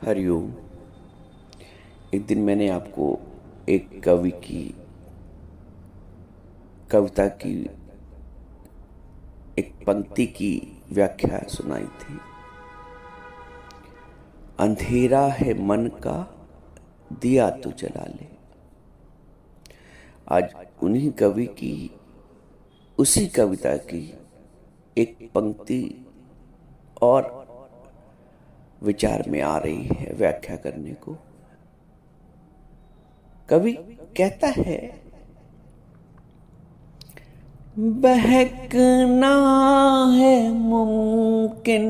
हरिओम। एक दिन मैंने आपको एक कवि की कविता की एक पंक्ति की व्याख्या सुनाई थी। अंधेरा है मन का, दिया तो जला ले। आज उन्हीं कवि की उसी कविता की एक पंक्ति और विचार में आ रही है व्याख्या करने को। कवि कहता है, बहकना है मुमकिन,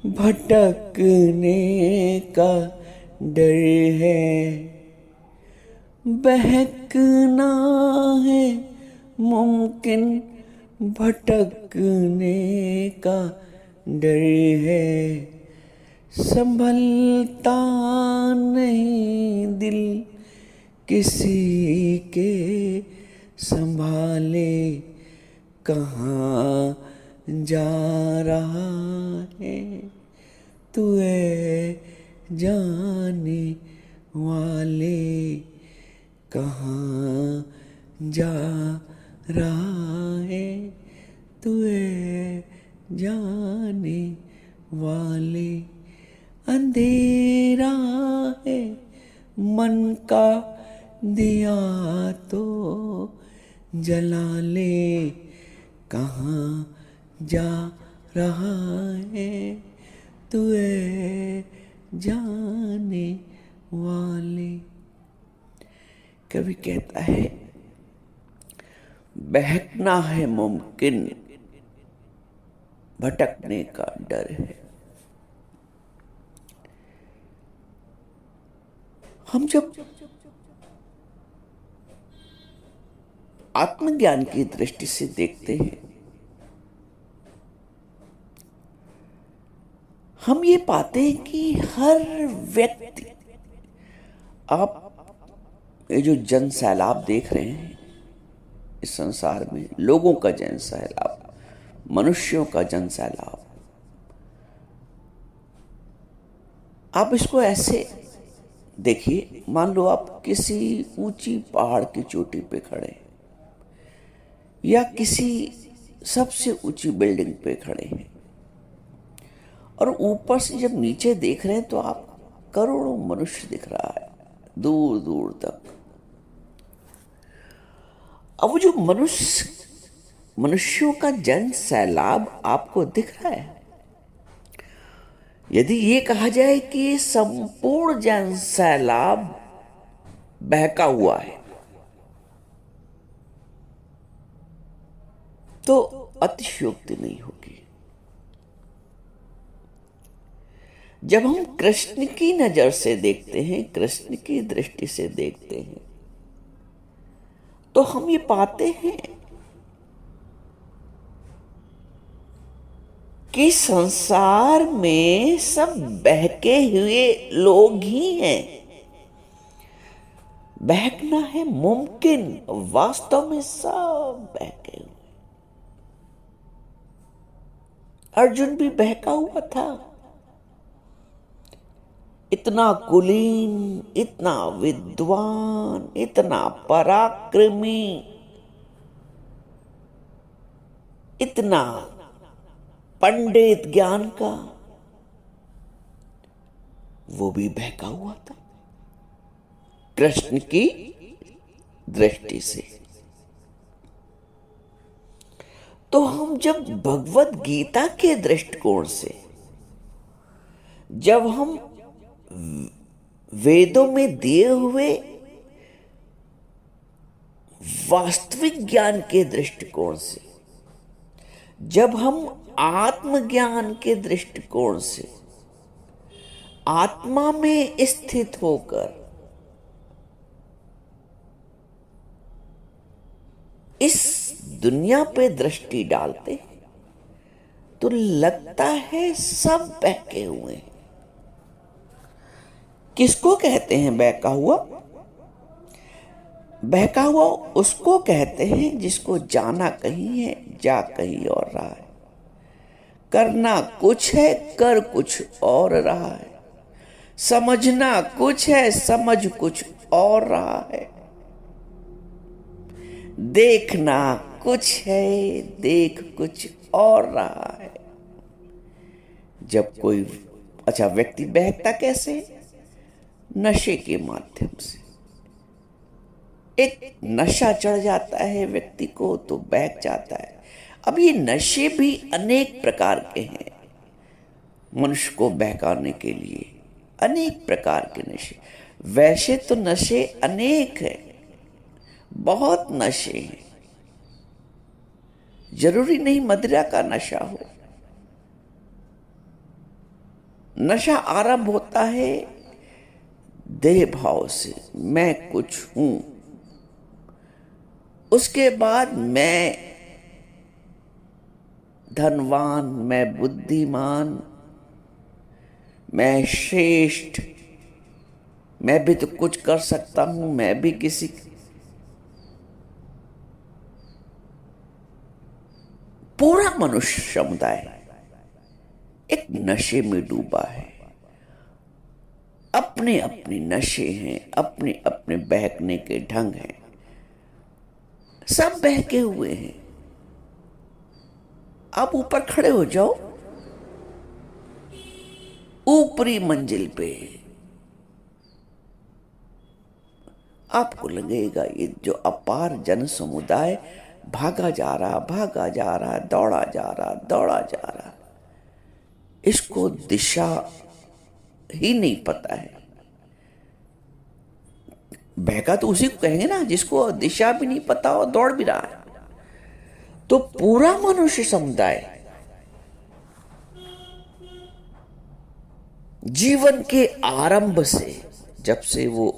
भटकने का डर है। बहकना है मुमकिन, भटकने का डर है। संभलता नहीं दिल किसी के संभाले, कहाँ जा रहा है तू ऐ जाने वाले, कहाँ जा रहा है तू ऐ जाने वाले। अंधेरा है मन का, दिया तो जला ले। कहाँ जा रहा है तू ऐ जाने वाले। कवि कहता है, बहकना है मुमकिन, भटकने का डर है। हम जब आत्मज्ञान की दृष्टि से देखते हैं, हम ये पाते हैं कि हर व्यक्ति, आप ये जो जन सैलाब देख रहे हैं इस संसार में, लोगों का जन सैलाब, मनुष्यों का जन सैलाब, आप इसको ऐसे देखिए। मान लो आप किसी ऊंची पहाड़ की चोटी पे खड़े हैं या किसी सबसे ऊंची बिल्डिंग पे खड़े हैं, और ऊपर से जब नीचे देख रहे हैं तो आप करोड़ों मनुष्य दिख रहा है दूर दूर तक। अब वो जो मनुष्यों का जन सैलाब आपको दिख रहा है, यदि ये कहा जाए कि संपूर्ण जन सैलाब बहका हुआ है तो अतिशयोक्ति नहीं होगी। जब हम कृष्ण की नजर से देखते हैं, कृष्ण की दृष्टि से देखते हैं, तो हम ये पाते हैं कि संसार में सब बहके हुए लोग ही हैं। बहकना है मुमकिन, वास्तव में सब बहके हुए। अर्जुन भी बहका हुआ था, इतना कुलीन, इतना विद्वान, इतना पराक्रमी, इतना पंडित ज्ञान का, वो भी बहका हुआ था कृष्ण की दृष्टि से। तो हम जब भगवत गीता के दृष्टिकोण से, जब हम वेदों में दिए हुए वास्तविक ज्ञान के दृष्टिकोण से, जब हम आत्मज्ञान के दृष्टिकोण से आत्मा में स्थित होकर इस दुनिया पे दृष्टि डालते हैं, तो लगता है सब बहके हुए हैं। किसको कहते हैं बहका हुआ? बहका हुआ उसको कहते हैं जिसको जाना कहीं है, जा कहीं और रहा है। करना कुछ है, कर कुछ और रहा है। समझना कुछ है, समझ कुछ और रहा है। देखना कुछ है, देख कुछ और रहा है। जब कोई अच्छा व्यक्ति बहकता कैसे? नशे के माध्यम से। एक नशा चढ़ जाता है व्यक्ति को तो बहक जाता है। अब ये नशे भी अनेक प्रकार के हैं। मनुष्य को बहकाने के लिए अनेक प्रकार के नशे। वैसे तो नशे अनेक हैं, बहुत नशे हैं। जरूरी नहीं मदिरा का नशा हो। नशा आरंभ होता है देह भाव से, मैं कुछ हूं। उसके बाद मैं धनवान, मैं बुद्धिमान, मैं श्रेष्ठ, मैं भी तो कुछ कर सकता हूं, मैं भी किसी। पूरा मनुष्य समुदाय एक नशे में डूबा है। अपने अपने नशे हैं, अपने अपने बहकने के ढंग हैं। सब बहके हुए हैं। आप ऊपर खड़े हो जाओ, ऊपरी मंजिल पे आपको लगेगा ये जो अपार जन समुदाय भागा जा रहा, भागा जा रहा, दौड़ा जा रहा, दौड़ा जा रहा, इसको दिशा ही नहीं पता है। बहका तो उसी को कहेंगे ना जिसको दिशा भी नहीं पता और दौड़ भी रहा है। तो पूरा मनुष्य समुदाय जीवन के आरंभ से, जब से वो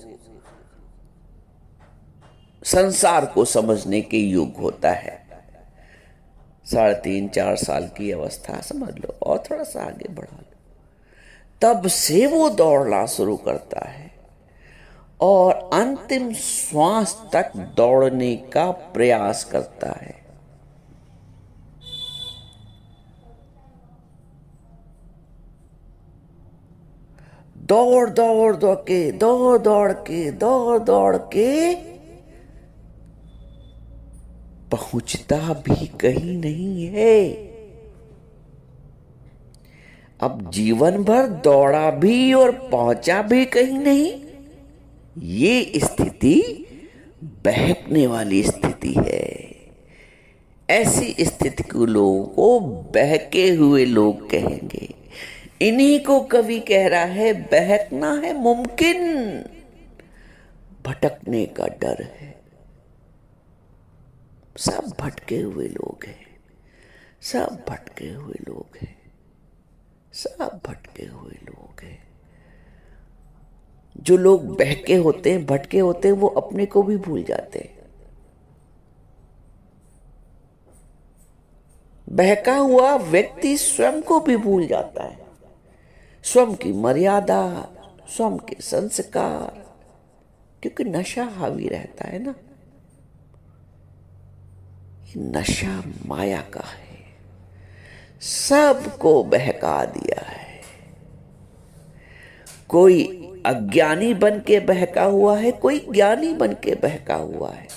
संसार को समझने के युग होता है, 3.5-4 साल की अवस्था समझ लो और थोड़ा सा आगे बढ़ा लो, तब से वो दौड़ना शुरू करता है और अंतिम श्वास तक दौड़ने का प्रयास करता है। दौड़ दौड़ दौड़ के, दौड़ दौड़ के, दौड़ दौड़ के पहुंचता भी कहीं नहीं है। अब जीवन भर दौड़ा भी और पहुंचा भी कहीं नहीं। ये स्थिति बहकने वाली स्थिति है। ऐसी स्थिति को लोगों को बहके हुए लोग कहेंगे। इन्हीं को कवि कह रहा है बहकना है मुमकिन, भटकने का डर है। सब भटके हुए लोग हैं, सब भटके हुए लोग हैं, सब भटके हुए लोग हैं। जो लोग बहके होते हैं, भटके होते हैं, वो अपने को भी भूल जाते हैं। बहका हुआ व्यक्ति स्वयं को भी भूल जाता है, स्वयं की मर्यादा, स्वयं के संस्कार, क्योंकि नशा हावी रहता है ना। नशा माया का है, सबको बहका दिया है। कोई अज्ञानी बन के बहका हुआ है, कोई ज्ञानी बन के बहका हुआ है,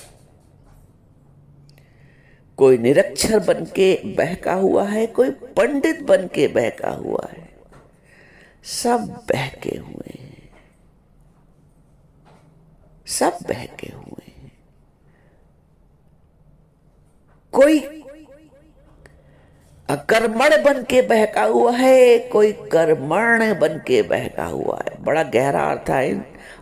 कोई निरक्षर बन के बहका हुआ है, कोई पंडित बन के बहका हुआ है। सब बहके हुए हैं, सब बहके हुए हैं। कोई अकर्मण बन के बहका हुआ है, कोई कर्मण बन के बहका हुआ है। बड़ा गहरा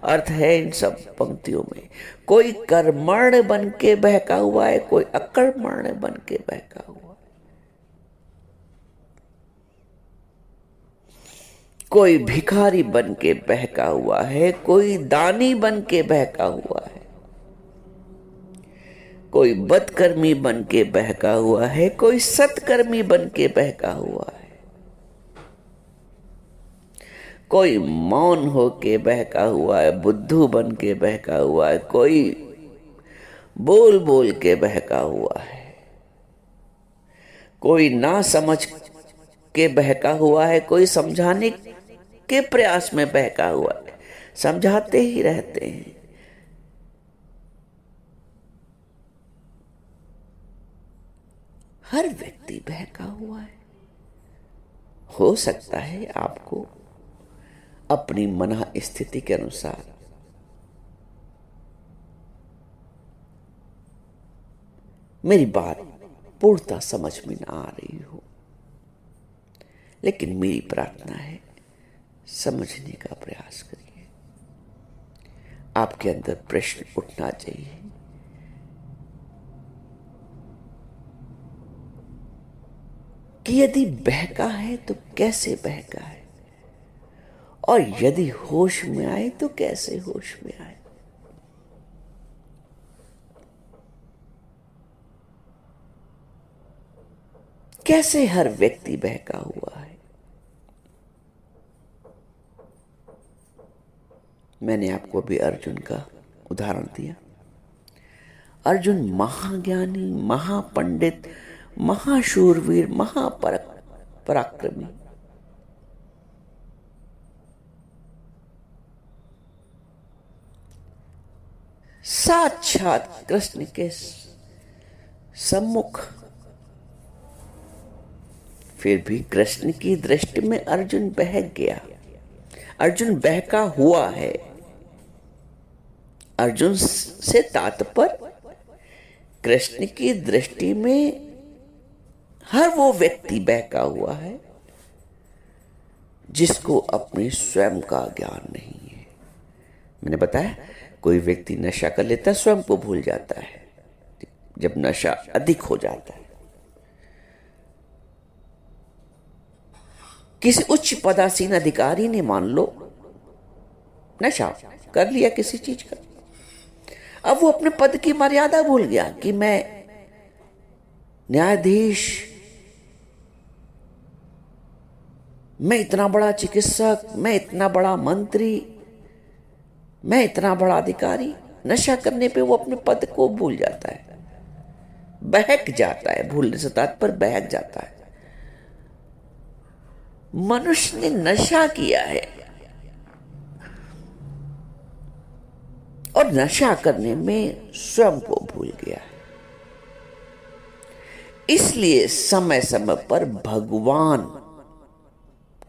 अर्थ है इन सब पंक्तियों में। कोई कर्मण बन के बहका हुआ है, कोई अकर्मण बन के बहका हुआ है। कोई भिखारी बन के बहका हुआ है, कोई दानी बन के बहका हुआ है, कोई बदकर्मी बन के बहका हुआ है, कोई सत्कर्मी बन के बहका हुआ है, कोई मौन हो के बहका हुआ है, बुद्धू बन के बहका हुआ है, कोई बोल बोल के बहका हुआ है, कोई ना समझ के बहका हुआ है, कोई समझाने के प्रयास में बहका हुआ है, समझाते ही रहते हैं। हर व्यक्ति बहका हुआ है। हो सकता है आपको अपनी मन स्थिति के अनुसार मेरी बात पूर्णतः समझ में ना आ रही हो, लेकिन मेरी प्रार्थना है समझने का प्रयास करिए। आपके अंदर प्रश्न उठना चाहिए कि यदि बहका है तो कैसे बहका है, और यदि होश में आए तो कैसे होश में आए। कैसे हर व्यक्ति बहका हुआ है। मैंने आपको अभी अर्जुन का उदाहरण दिया। अर्जुन महाज्ञानी, महापंडित, महाशूरवीर, महापराक्रमी, साक्षात कृष्ण के सम्मुख, फिर भी कृष्ण की दृष्टि में अर्जुन बहक गया। अर्जुन बहका हुआ है। अर्जुन से तात्पर्य कृष्ण की दृष्टि में हर वो व्यक्ति बहका हुआ है जिसको अपने स्वयं का ज्ञान नहीं है। मैंने बताया कोई व्यक्ति नशा कर लेता है, स्वयं को भूल जाता है जब नशा अधिक हो जाता है। किसी उच्च पदासीन अधिकारी ने मान लो नशा कर लिया किसी चीज का, अब वो अपने पद की मर्यादा भूल गया कि मैं न्यायाधीश, मैं इतना बड़ा चिकित्सक, मैं इतना बड़ा मंत्री, मैं इतना बड़ा अधिकारी। नशा करने पे वो अपने पद को भूल जाता है, बहक जाता है। भूलने से तात्पर्य बहक जाता है। मनुष्य ने नशा किया है और नशा करने में स्वयं को भूल गया है। इसलिए समय समय पर भगवान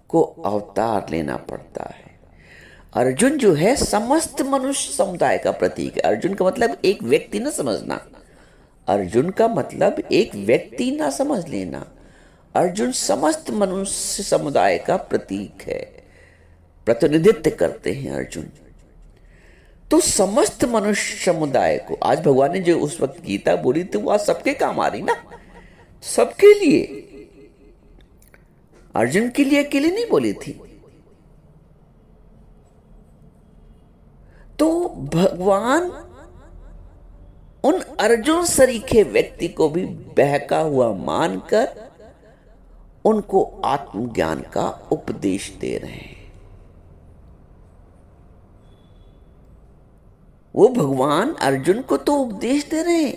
को अवतार लेना पड़ता है। अर्जुन जो है समस्त मनुष्य समुदाय का प्रतीक है। अर्जुन का मतलब एक व्यक्ति ना समझना, अर्जुन का मतलब एक व्यक्ति ना समझ लेना। अर्जुन समस्त मनुष्य समुदाय का प्रतीक है, प्रतिनिधित्व करते हैं अर्जुन। तो समस्त मनुष्य समुदाय को आज भगवान ने जो उस वक्त गीता बोली थी वो आज सबके काम आ रही ना, सबके लिए। अर्जुन के लिए अकेले नहीं बोली थी। तो भगवान उन अर्जुन सरीखे व्यक्ति को भी बहका हुआ मानकर उनको आत्मज्ञान का उपदेश दे रहे हैं। वो भगवान अर्जुन को तो उपदेश दे रहे हैं,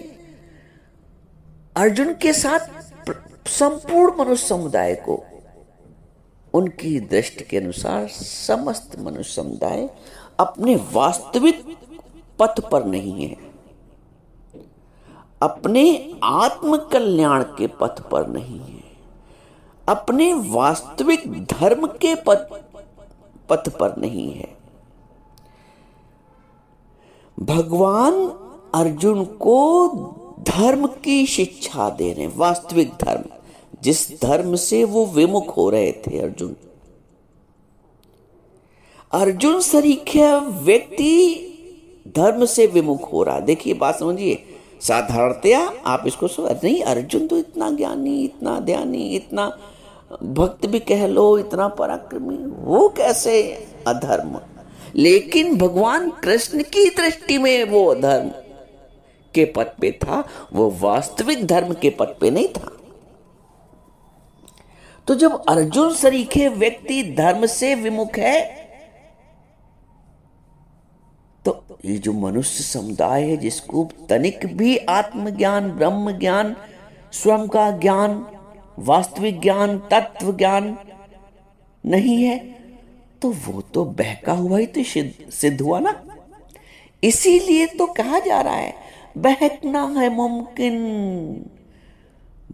अर्जुन के साथ संपूर्ण मनुष्य समुदाय को। उनकी दृष्टि के अनुसार समस्त मनुष्य समुदाय अपने वास्तविक पथ पर नहीं है, अपने आत्म कल्याण के पथ पर नहीं है, अपने वास्तविक धर्म के पथ पर नहीं है। भगवान अर्जुन को धर्म की शिक्षा दे रहे हैं, वास्तविक धर्म, जिस धर्म से वो विमुख हो रहे थे। अर्जुन सरीखे व्यक्ति धर्म से विमुख हो रहा। देखिए बात समझिए, साधारणतया आप इसको नहीं, अर्जुन तो इतना ज्ञानी, इतना ध्यानी, इतना भक्त भी कह लो, इतना पराक्रमी, वो कैसे अधर्म। लेकिन भगवान कृष्ण की दृष्टि में वो अधर्म के पथ पे था, वो वास्तविक धर्म के पथ पे नहीं था। तो जब अर्जुन सरीखे व्यक्ति धर्म से विमुख है, तो ये जो मनुष्य समुदाय है जिसको तनिक भी आत्मज्ञान, ब्रह्म ज्ञान, स्वयं का ज्ञान, वास्तविक ज्ञान, तत्व ज्ञान नहीं है, तो वो तो बहका हुआ ही तो सिद्ध हुआ ना। इसीलिए तो कहा जा रहा है बहकना है मुमकिन,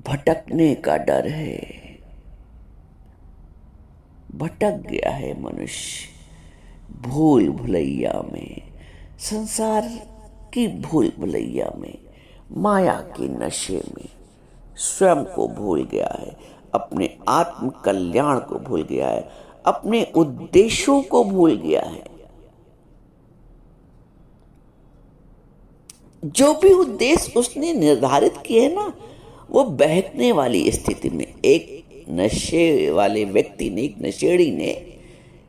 भटकने का डर है। भटक गया है मनुष्य भूल भुलैया में, संसार की भूल भुलैया में, माया के नशे में स्वयं को भूल गया है, अपने आत्म कल्याण को भूल गया है, अपने उद्देश्यों को भूल गया है। जो भी उद्देश्य उसने निर्धारित किए ना, वो बहकने वाली स्थिति में एक नशे वाले व्यक्ति ने, एक नशेड़ी ने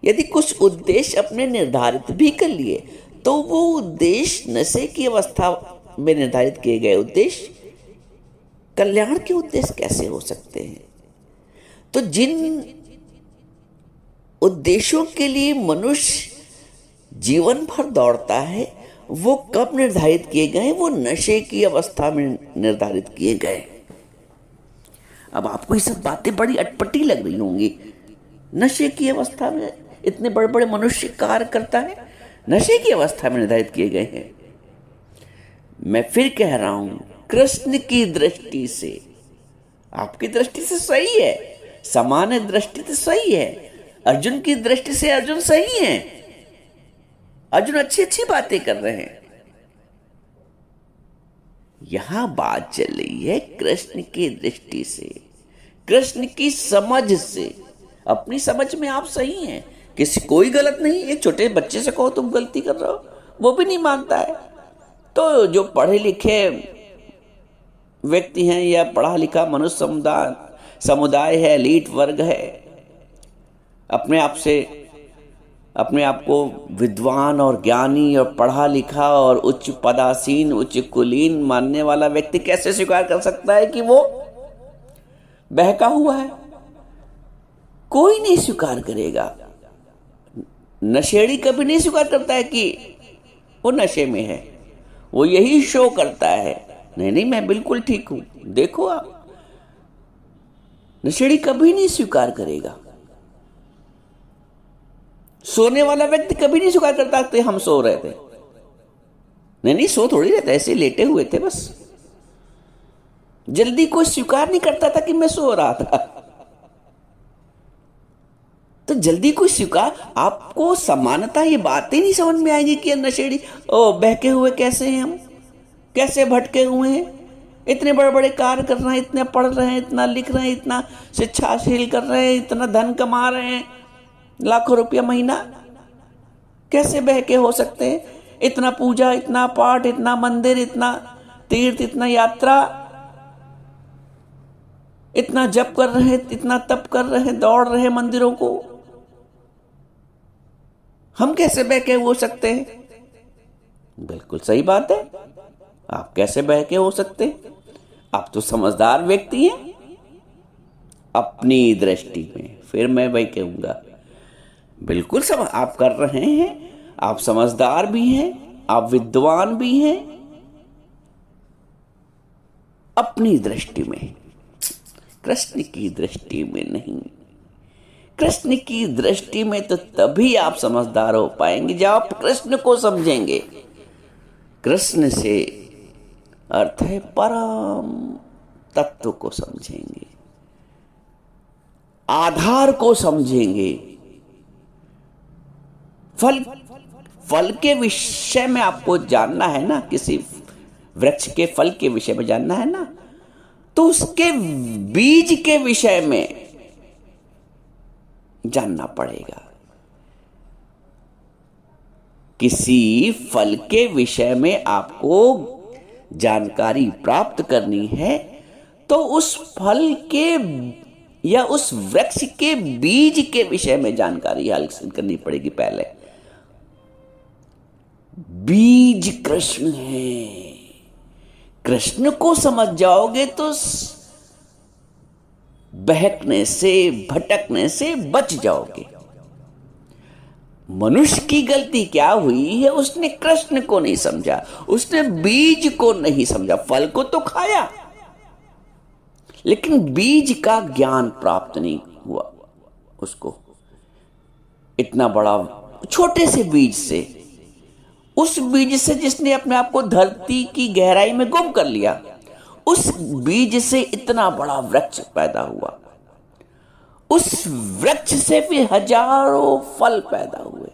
यदि कुछ उद्देश्य अपने निर्धारित भी कर लिए तो वो उद्देश्य नशे की अवस्था में निर्धारित किए गए उद्देश्य कल्याण के उद्देश्य कैसे हो सकते हैं। तो जिन उद्देश्यों के लिए मनुष्य जीवन भर दौड़ता है वो कब निर्धारित किए गए, वो नशे की अवस्था में निर्धारित किए गए। अब आपको ये सब बातें बड़ी अटपटी लग रही होंगी। नशे की अवस्था में इतने बड़े बड़े मनुष्य कार्य करता है, नशे की अवस्था में निर्धारित किए गए हैं। मैं फिर कह रहा हूं, कृष्ण की दृष्टि से, आपकी दृष्टि से सही है, सामान्य दृष्टि से सही है, अर्जुन की दृष्टि से अर्जुन सही है, अर्जुन अच्छी अच्छी बातें कर रहे हैं। यहां बात चल रही है कृष्ण की दृष्टि से, कृष्ण की समझ से। अपनी समझ में आप सही हैं, किसी कोई गलत नहीं। एक छोटे बच्चे से कहो तुम गलती कर रहे हो, वो भी नहीं मानता है। तो जो पढ़े लिखे व्यक्ति हैं या पढ़ा लिखा मनुष्य समुदाय है, एलीट वर्ग है, अपने आप को विद्वान और ज्ञानी और पढ़ा लिखा और उच्च पदासीन, उच्च कुलीन मानने वाला व्यक्ति कैसे स्वीकार कर सकता है कि वो बहका हुआ है? कोई नहीं स्वीकार करेगा। नशेड़ी कभी नहीं स्वीकार करता है कि वो नशे में है, वो यही शो करता है, नहीं नहीं मैं बिल्कुल ठीक हूं। देखो आप, नशेड़ी कभी नहीं स्वीकार करेगा। सोने वाला व्यक्ति कभी नहीं स्वीकार करता कि हम सो रहे थे। नहीं नहीं, सो थोड़ी रहता, ऐसे लेटे हुए थे बस। जल्दी कोई स्वीकार नहीं करता था कि मैं सो रहा था। तो जल्दी कोई स्वीकार, आपको समानता ये बातें नहीं समझ में आएगी कि नशेड़ी बहके हुए कैसे हैं, हम कैसे भटके हुए हैं, इतने बड़े बड़े कार्य कर रहे हैं, इतने पढ़ रहे हैं, इतना लिख रहे हैं, इतना शिक्षा हासिल कर रहे हैं, इतना धन कमा रहे हैं, लाखों रुपया महीना, कैसे बहके हो सकते हैं? इतना पूजा, इतना पाठ, इतना मंदिर, इतना तीर्थ, इतना यात्रा, इतना जप कर रहे हैं, इतना तप कर रहे हैं, दौड़ रहे हैं मंदिरों को, हम कैसे बहके हो सकते हैं? बिल्कुल सही बात है, आप कैसे बहके हो सकते हैं? आप तो समझदार व्यक्ति हैं अपनी दृष्टि में। फिर मैं वही कहूंगा, बिल्कुल सब आप कर रहे हैं, आप समझदार भी हैं, आप विद्वान भी हैं अपनी दृष्टि में, कृष्ण की दृष्टि में नहीं। कृष्ण की दृष्टि में तो तभी आप समझदार हो पाएंगे जब आप कृष्ण को समझेंगे। कृष्ण से अर्थ है परम तत्व को समझेंगे, आधार को समझेंगे। फल के विषय में आपको जानना है ना, किसी वृक्ष के फल के विषय में जानना है ना, तो उसके बीज के विषय में जानना पड़ेगा। किसी फल के विषय में आपको जानकारी प्राप्त करनी है तो उस फल के या उस वृक्ष के बीज के विषय में जानकारी हासिल करनी पड़ेगी। पहले बीज कृष्ण है, कृष्ण को समझ जाओगे तो बहकने से, भटकने से बच जाओगे। मनुष्य की गलती क्या हुई है, उसने कृष्ण को नहीं समझा, उसने बीज को नहीं समझा। फल को तो खाया लेकिन बीज का ज्ञान प्राप्त नहीं हुआ उसको। इतना बड़ा, छोटे से बीज से, उस बीज से जिसने अपने आप को धरती की गहराई में गुम कर लिया, उस बीज से इतना बड़ा वृक्ष पैदा हुआ, उस वृक्ष से भी हजारों फल पैदा हुए।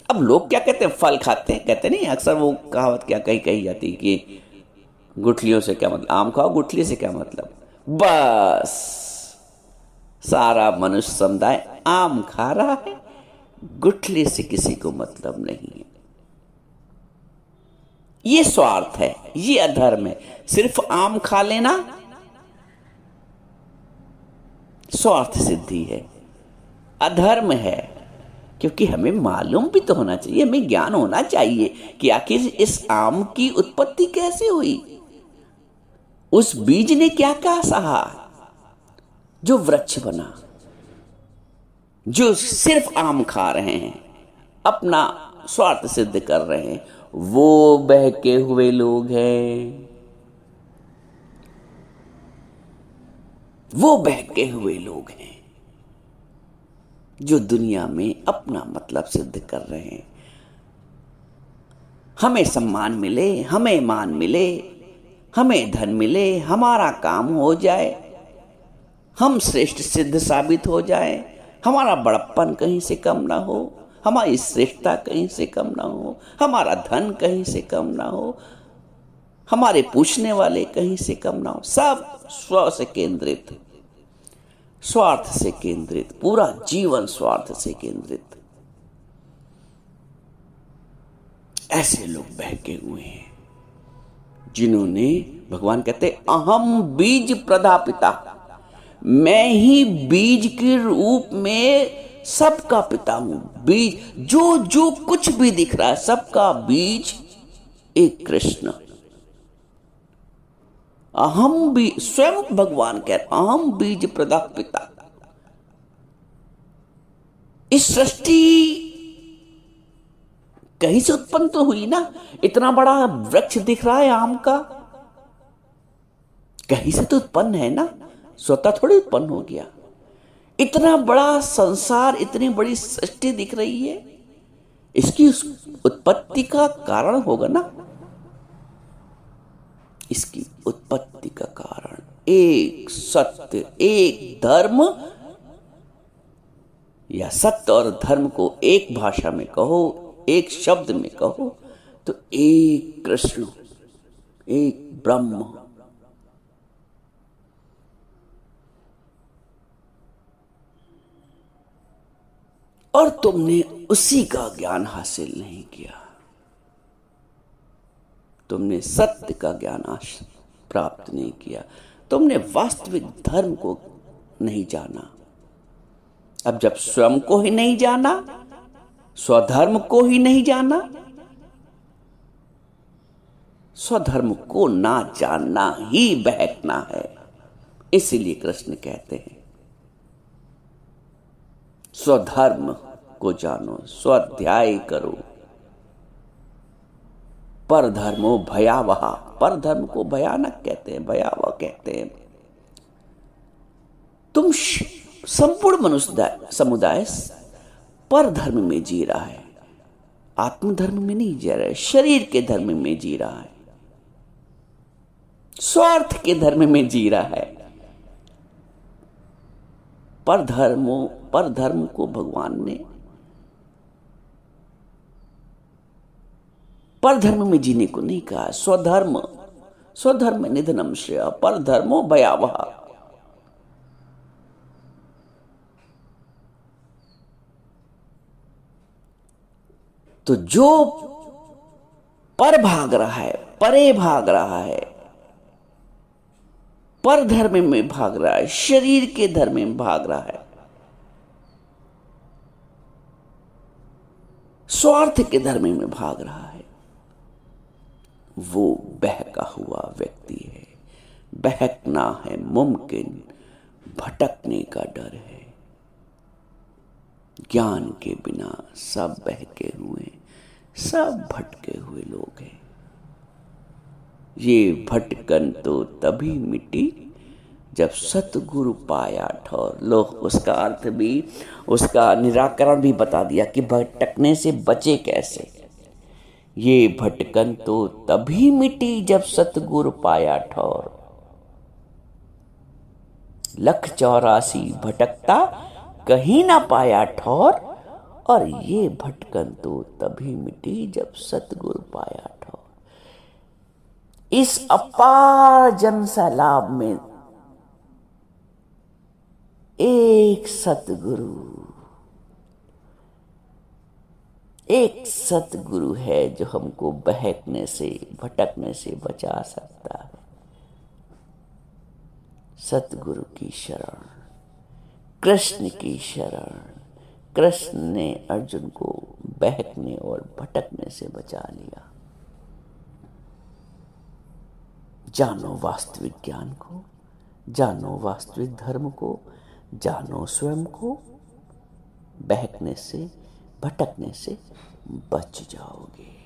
अब लोग क्या कहते हैं, फल खाते हैं, कहते नहीं अक्सर वो कहावत क्या कही जाती कि गुठलियों से क्या मतलब, आम खाओ गुठली से क्या मतलब। बस सारा मनुष्य समुदाय आम खा रहा है, गुठली से किसी को मतलब नहीं है। ये स्वार्थ है, ये अधर्म है। सिर्फ आम खा लेना स्वार्थ सिद्धि है, अधर्म है। क्योंकि हमें मालूम भी तो होना चाहिए, हमें ज्ञान होना चाहिए कि आखिर इस आम की उत्पत्ति कैसे हुई, उस बीज ने क्या क्या सहा जो वृक्ष बना। जो सिर्फ आम खा रहे हैं, अपना स्वार्थ सिद्ध कर रहे हैं, वो बहके हुए लोग हैं, वो बहके हुए लोग हैं जो दुनिया में अपना मतलब सिद्ध कर रहे हैं। हमें सम्मान मिले, हमें मान मिले, हमें धन मिले, हमारा काम हो जाए, हम श्रेष्ठ सिद्ध साबित हो जाए, हमारा बड़प्पन कहीं से कम ना हो, हमारी श्रेष्ठता कहीं से कम ना हो, हमारा धन कहीं से कम ना हो, हमारे पूछने वाले कहीं से कम ना हो। सब स्व से केंद्रित, स्वार्थ से केंद्रित, पूरा जीवन स्वार्थ से केंद्रित। ऐसे लोग बहके हुए हैं जिन्होंने, भगवान कहते अहम बीज प्रदापिता, मैं ही बीज के रूप में सबका पिता हूं। बीज जो जो कुछ भी दिख रहा है, सबका बीज एक कृष्ण। अहम बीज, स्वयं भगवान कह रहे अहम बीज प्रदापिता। इस सृष्टि कहीं से उत्पन्न तो हुई ना, इतना बड़ा वृक्ष दिख रहा है आम का, कहीं से तो उत्पन्न है ना, स्वतः थोड़ी उत्पन्न हो गया। इतना बड़ा संसार, इतनी बड़ी सृष्टि दिख रही है, इसकी उत्पत्ति का कारण होगा ना। इसकी उत्पत्ति का कारण एक सत्य, एक धर्म, या सत्य और धर्म को एक भाषा में कहो, एक शब्द में कहो तो एक कृष्ण, एक ब्रह्म। और तुमने उसी का ज्ञान हासिल नहीं किया, तुमने सत्य का ज्ञान प्राप्त नहीं किया, तुमने वास्तविक धर्म को नहीं जाना। अब जब स्वयं को ही नहीं जाना, स्वधर्म को ही नहीं जाना, स्वधर्म को ना जानना ही बहकना है। इसीलिए कृष्ण कहते हैं स्वधर्म को जानो, स्वाध्याय करो। परधर्मो भयावह, परधर्म को भयानक कहते हैं, भयावह कहते हैं। तुम संपूर्ण मनुष्य समुदाय परधर्म में जी रहा है, आत्मधर्म में नहीं जी रहा है, शरीर के धर्म में जी रहा है, स्वार्थ के धर्म में जी रहा है। परधर्म को भगवान ने परधर्म में जीने को नहीं कहा। स्वधर्म निधनम श्रेय, परधर्मो भयावह। तो जो पर भाग रहा है, परे भाग रहा है, पर धर्म में भाग रहा है, शरीर के धर्म में भाग रहा है, स्वार्थ के धर्म में भाग रहा है, वो बहका हुआ व्यक्ति है। बहकना है मुमकिन, भटकने का डर है। ज्ञान के बिना सब बहके हुए, सब भटके हुए लोग हैं। ये भटकन तो तभी मिटी जब सतगुरु पाया ठौर। लो, उसका अर्थ भी, उसका निराकरण भी बता दिया कि भटकने से बचे कैसे। ये भटकन तो तभी मिटी जब सतगुरु पाया ठौर। 184 भटकता कहीं ना पाया ठौर, और ये भटकन तो तभी मिटी जब सतगुरु पाया ठौर। इस अपार जन सैलाब में एक सतगुरु है जो हमको बहकने से, भटकने से बचा सकता है। सतगुरु की शरण, कृष्ण की शरण। कृष्ण ने अर्जुन को बहकने और भटकने से बचा लिया। जानो वास्तविक ज्ञान को, जानो वास्तविक धर्म को, जानो स्वयं को। बहकने से, भटकने से बच जाओगे।